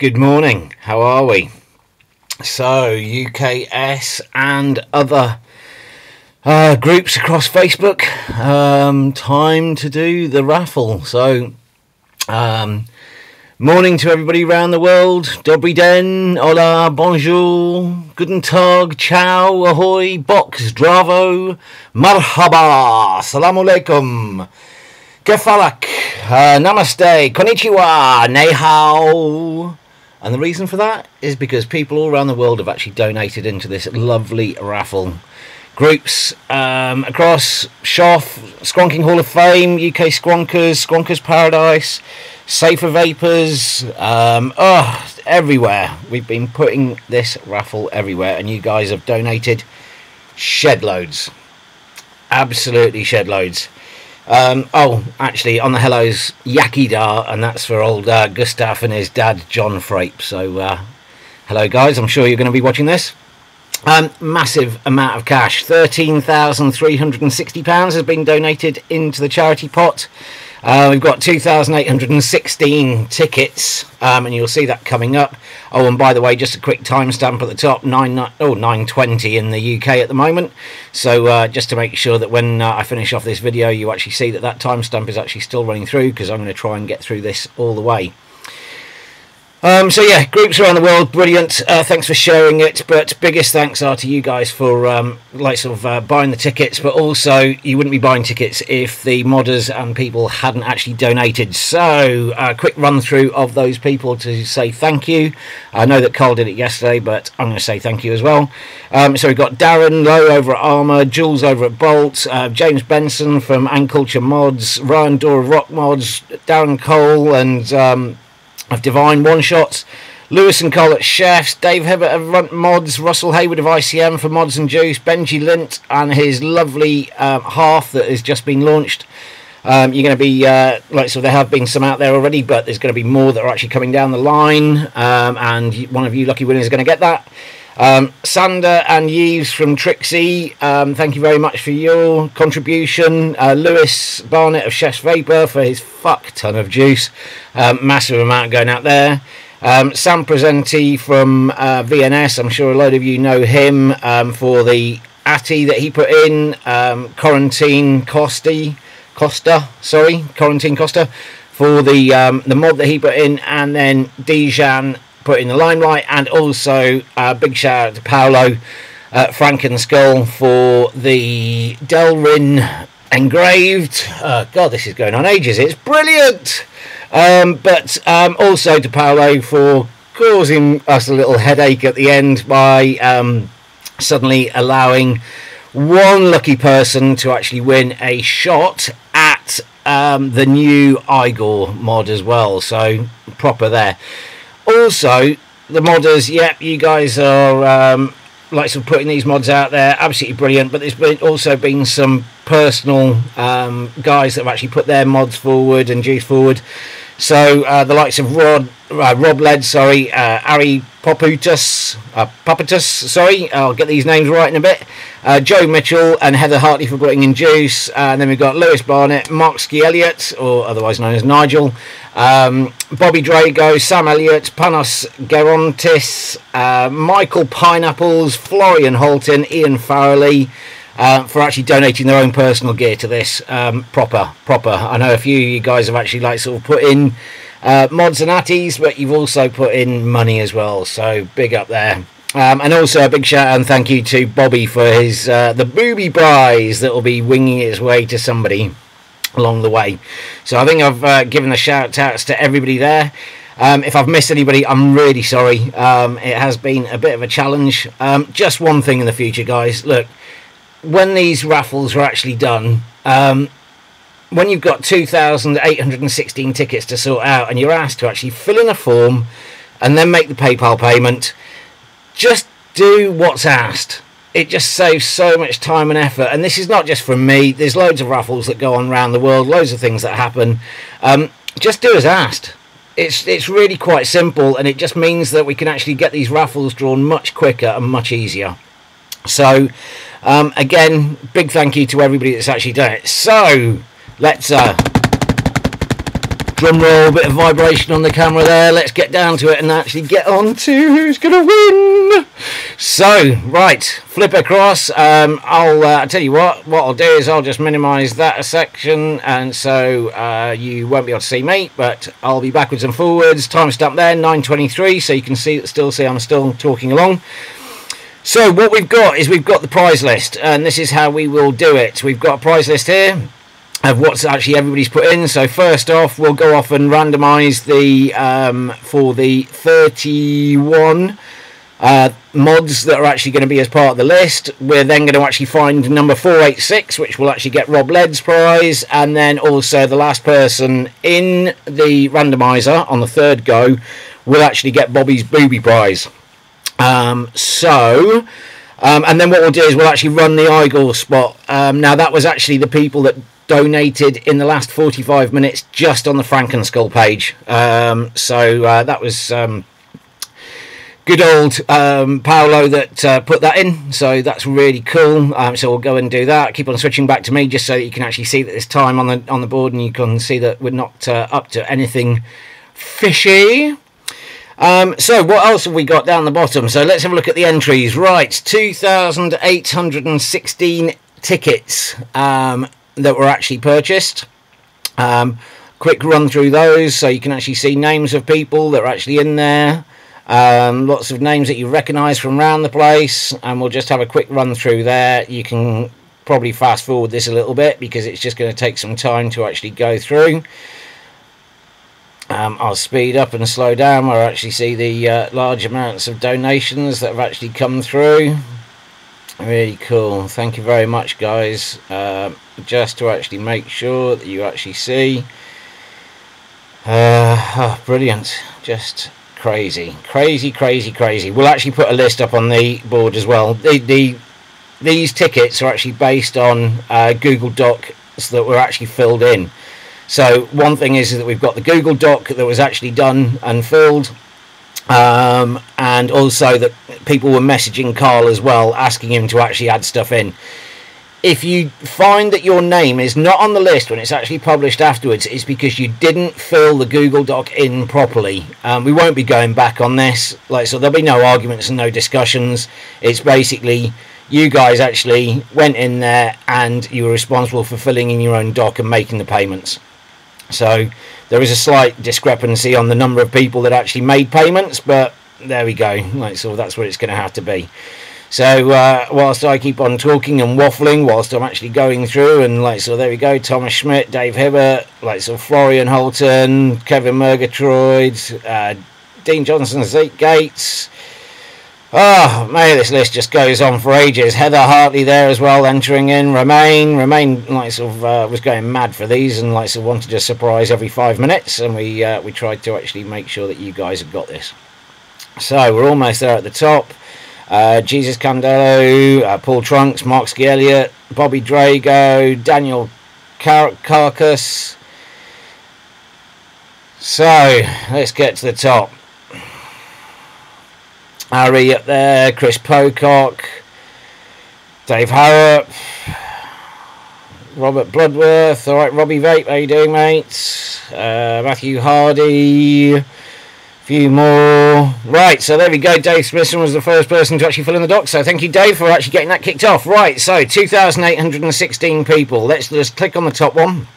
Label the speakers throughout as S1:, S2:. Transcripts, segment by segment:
S1: Good morning, how are we? So, UKS and other groups across Facebook, time to do the raffle. So, morning to everybody around the world. Dobry den, hola, bonjour, guten tag, ciao, ahoy, box, dravo, marhaba, salamu alaikum, kefalak, namaste, konnichiwa, nei hao. And the reason for that is because people all around the world have actually donated into this lovely raffle. Groups across Shoff, Skronking Hall of Fame, UK Skronkers, Skronkers Paradise, Safer Vapors, everywhere. We've been putting this raffle everywhere, and you guys have donated shed loads. Absolutely shed loads. Actually, on the hellos, Yakida, and that's for old Gustav and his dad, John Frape. So, hello guys, I'm sure you're going to be watching this. Massive amount of cash, £13,360 has been donated into the charity pot. We've got 2,816 tickets, and you'll see that coming up. Oh, and by the way, just a quick timestamp at the top, 9:20 in the UK at the moment. So just to make sure that when I finish off this video, you actually see that timestamp is actually still running through, because I'm going to try and get through this all the way. So yeah, groups around the world, brilliant. Thanks for sharing it, but biggest thanks are to you guys for buying the tickets, but also you wouldn't be buying tickets if the modders and people hadn't actually donated. So a quick run through of those people to say thank you. I know that Carl did it yesterday, but I'm going to say thank you as well. So we've got Darren Lowe over at Armour, Jules over at Bolt, James Benson from Anculture Mods, Ryan Dora Rock Mods, Darren Cole and of Divine One Shots, Lewis and Cole at Chefs, Dave Hibbert of Runt Mods, Russell Hayward of ICM for Mods and Juice, Benji Lint and his lovely half that has just been launched. You're going to be, there have been some out there already, but there's going to be more that are actually coming down the line, and one of you lucky winners is going to get that. Sander and Yves from Trixie, thank you very much for your contribution. Lewis Barnett of Chef's Vapor for his fuck ton of juice, massive amount going out there. Sam Presenti from VNS, I'm sure a load of you know him, for the Atty that he put in. Quarantine Costa for the mod that he put in, and then Dijan put in the limelight, and also big shout out to Paolo Frankenskull for the Delrin engraved. God, this is going on ages, it's brilliant. But also to Paolo for causing us a little headache at the end by suddenly allowing one lucky person to actually win a shot at the new Igor mod as well. So proper there. Also, the modders, yep, you guys are putting these mods out there, absolutely brilliant. But there's also been some personal guys that have actually put their mods forward and juice forward. So the likes of Rob Led, Ari Paputus, I'll get these names right in a bit. Joe Mitchell and Heather Hartley for putting in juice, and then we've got Lewis Barnett, Mark Ski Elliott, or otherwise known as Nigel, Bobby Drago, Sam Elliott, Panos Gerontis, Michael Pineapples, Florian Holton, Ian Farrelly, for actually donating their own personal gear to this. Proper. I know a few of you guys have actually put in mods and atties, but you've also put in money as well, so big up there. And also a big shout out and thank you to Bobby for his the booby prize that will be winging its way to somebody along the way. So I think I've given the shout outs to everybody there. If I've missed anybody, I'm really sorry. It has been a bit of a challenge. Just one thing in the future, guys, look, when these raffles are actually done, when you've got 2,816 tickets to sort out and you're asked to actually fill in a form and then make the PayPal payment, just do what's asked. It just saves so much time and effort. And this is not just from me. There's loads of raffles that go on around the world, loads of things that happen. Just do as asked. It's really quite simple, and it just means that we can actually get these raffles drawn much quicker and much easier. So again, big thank you to everybody that's actually done it. So let's Drum roll, bit of vibration on the camera there. Let's get down to it and actually get on to who's going to win. So, right, flip across. I'll tell you what I'll do is I'll just minimise that section, and so you won't be able to see me, but I'll be backwards and forwards. Timestamp there, 9:23, so you can still see I'm still talking along. So what we've got is we've got the prize list, and this is how we will do it. We've got a prize list here of what's actually everybody's put in. So first off, we'll go off and randomise the for the 31 mods that are actually going to be as part of the list. We're then going to actually find number 486, which will actually get Rob Ledd's prize, and then also the last person in the randomiser on the third go will actually get Bobby's booby prize. And then what we'll do is we'll actually run the Igor spot. Now that was actually the people that donated in the last 45 minutes just on the Frankenskull page. That was good old Paolo that put that in, so that's really cool. So we'll go and do that. Keep on switching back to me just so that you can actually see that there's time on the board, and you can see that we're not up to anything fishy. So what else have we got down the bottom? So let's have a look at the entries. Right, 2,816 tickets that were actually purchased. Quick run through those so you can actually see names of people that are actually in there. Lots of names that you recognise from around the place, and we'll just have a quick run through there. You can probably fast forward this a little bit because it's just going to take some time to actually go through. I'll speed up and slow down where I actually see the large amounts of donations that have actually come through. Really cool. Thank you very much, guys. Just to actually make sure that you actually see. Brilliant. Just crazy. We'll actually put a list up on the board as well. These tickets are actually based on Google Docs that were actually filled in. So one thing is that we've got the Google Doc that was actually done and filled, and also that people were messaging Carl as well, asking him to actually add stuff in. If you find that your name is not on the list when it's actually published afterwards, it's because you didn't fill the Google Doc in properly. We won't be going back on this, so there'll be no arguments and no discussions. It's basically you guys actually went in there and you were responsible for filling in your own doc and making the payments. So there is a slight discrepancy on the number of people that actually made payments, but there we go. So that's what it's going to have to be. So whilst I keep on talking and waffling, whilst I'm actually going through, and so there we go. Thomas Schmidt, Dave Hibbert, Florian Holton, Kevin Murgatroyd, Dean Johnson, Zeke Gates. Oh, man, this list just goes on for ages. Heather Hartley there as well, entering in. Romain was going mad for these and wanted to surprise every 5 minutes, and we tried to actually make sure that you guys have got this. So we're almost there at the top. Jesus Candelo, Paul Trunks, Mark Ski Elliott, Bobby Drago, Daniel Carcass. So let's get to the top. Harry up there, Chris Pocock, Dave Harrop, Robert Bloodworth. Alright, Robbie Vape, how you doing, mate? Matthew Hardy, a few more. Right, so there we go. Dave Smithson was the first person to actually fill in the doc, so thank you, Dave, for actually getting that kicked off. Right, so 2,816 people. Let's just click on the top one.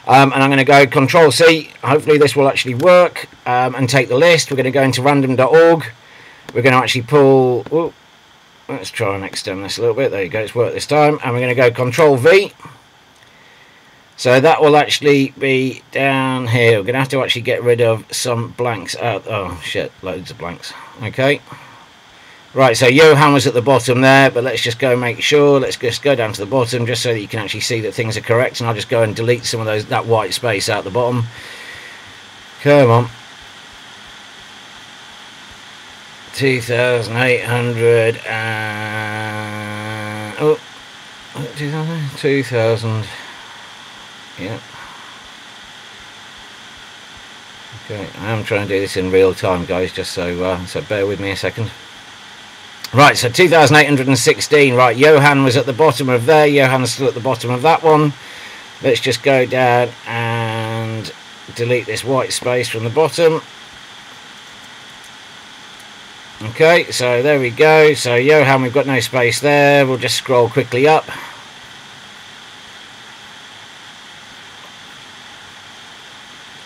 S1: And I'm going to go Control C. Hopefully this will actually work, and take the list. We're going to go into random.org. We're going to actually pull... Ooh, let's try and extend this a little bit. There you go, it's worked this time. And we're going to go Control V. So that will actually be down here. We're going to have to actually get rid of some blanks out. Oh, shit, loads of blanks. Okay. Right, so Johan was at the bottom there, but let's just go make sure. Let's just go down to the bottom just so that you can actually see that things are correct. And I'll just go and delete some of that white space out the bottom. Come on. 2,800 and... Oh, 2,000. Yeah. Okay, I am trying to do this in real time, guys, just so bear with me a second. Right, so 2,816. Right, Johan was at the bottom of there. Johan's still at the bottom of that one. Let's just go down and delete this white space from the bottom. Okay, so there we go. So Johan, we've got no space there. We'll just scroll quickly up.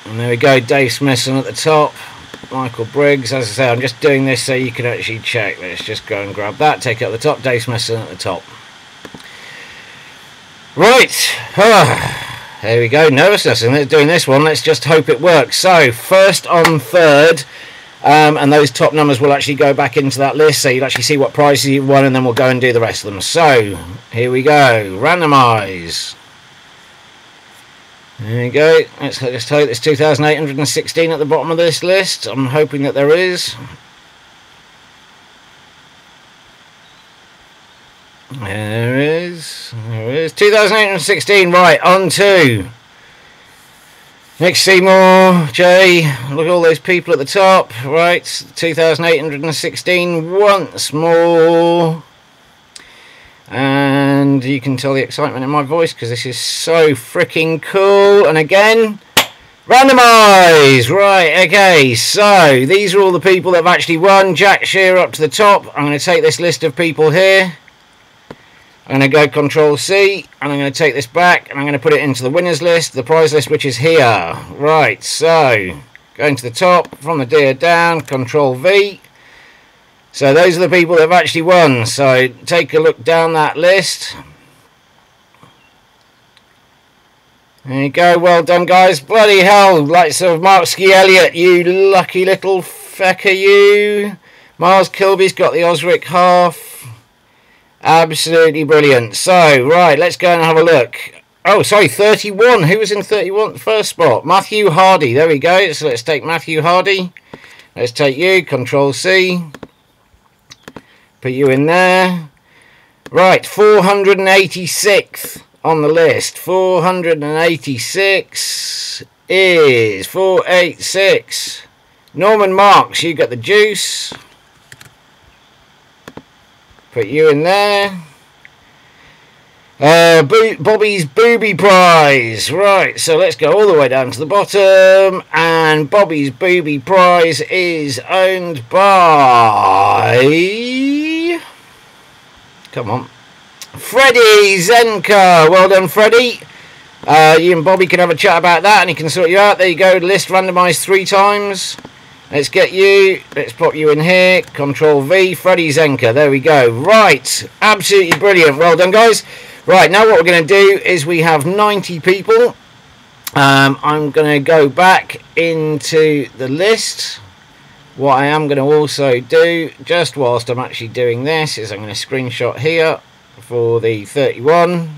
S1: And there we go, Dave Smithson at the top. Michael Briggs, as I say, I'm just doing this so you can actually check. Let's just go and grab that, take it at the top, Dave Smithson at the top. Right, there we go, nervousness, and doing this one, let's just hope it works. So, first on third, and those top numbers will actually go back into that list, so you'll actually see what prizes you've won, and then we'll go and do the rest of them. So, here we go, randomise. There you go, let's just hope there's 2,816 at the bottom of this list. I'm hoping that there is. There is 2,816, right, on to Nick Seymour, Jay, look at all those people at the top, right, 2,816 once more. And you can tell the excitement in my voice because this is so freaking cool. And again, randomise. Right, okay, so these are all the people that have actually won. Jack Shearer up to the top. I'm going to take this list of people here. I'm going to go Control C, and I'm going to take this back, and I'm going to put it into the winners list, the prize list, which is here. Right, so going to the top, from the deer down, Control V. So those are the people that have actually won. So take a look down that list. There you go. Well done, guys. Bloody hell. Likes of Mark Ski Elliott. You lucky little fecker, you. Miles Kilby's got the Osric half. Absolutely brilliant. So, right. Let's go and have a look. Oh, sorry. 31. Who was in 31? First spot. Matthew Hardy. There we go. So let's take Matthew Hardy. Let's take you. Control C. Put you in there. Right, 486th on the list. 486 is 486. Norman Marks, you got the juice. Put you in there. Bobby's Booby Prize. Right, so let's go all the way down to the bottom. And Bobby's Booby Prize is owned by... Come on. Freddie Zenka. Well done, Freddie. You and Bobby can have a chat about that and he can sort you out. There you go. List randomised 3 times. Let's get you. Let's pop you in here. Control V. Freddie Zenka. There we go. Right. Absolutely brilliant. Well done, guys. Right. Now what we're going to do is we have 90 people. I'm going to go back into the list. What I am going to also do, just whilst I'm actually doing this, is I'm going to screenshot here for the 31.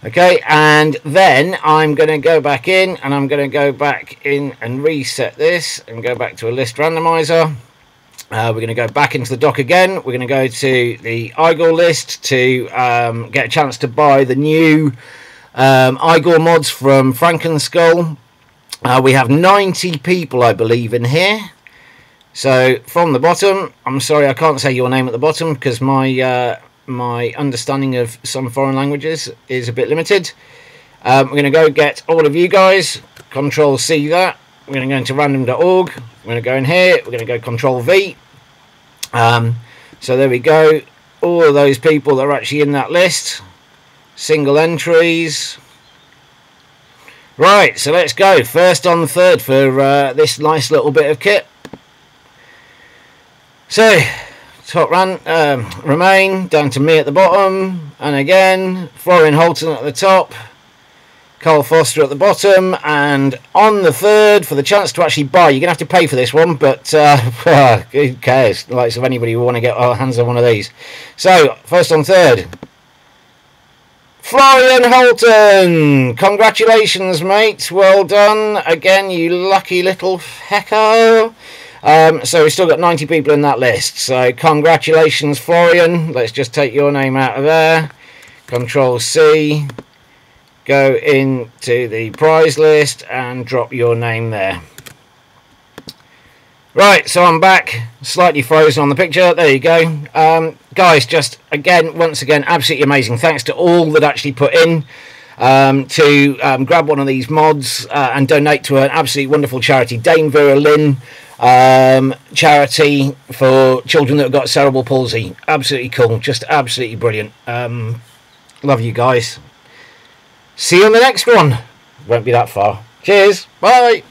S1: Okay, and then I'm going to go back in, and I'm going to go back in and reset this, and go back to a list randomizer. We're going to go back into the dock again. We're going to go to the Igor list to get a chance to buy the new Igor mods from Frankenskull. We have 90 people, I believe, in here. So from the bottom, I'm sorry I can't say your name at the bottom because my my understanding of some foreign languages is a bit limited. We're going to go get all of you guys. Control C that. We're going to go into random.org. We're going to go in here. We're going to go Control V. So there we go. All of those people that are actually in that list. Single entries. Right, so let's go. First on third for this nice little bit of kit. So, top remain, down to me at the bottom. And again, Florian Holton at the top. Carl Foster at the bottom, and on the third for the chance to actually buy. You're going to have to pay for this one, but who cares? Like, if anybody will want to get our hands on one of these. So, first on third. Florian Holton! Congratulations, mate. Well done. Again, you lucky little hecker. So we've still got 90 people in that list. So, congratulations, Florian. Let's just take your name out of there. Control C. Go into the prize list and drop your name there. Right, so I'm back, slightly frozen on the picture. There you go. Guys, just again, once again, absolutely amazing. Thanks to all that actually put in to grab one of these mods and donate to an absolutely wonderful charity, Dame Vera Lynn charity for children that have got cerebral palsy. Absolutely cool, just absolutely brilliant. Love you guys. See you on the next one. Won't be that far. Cheers. Bye.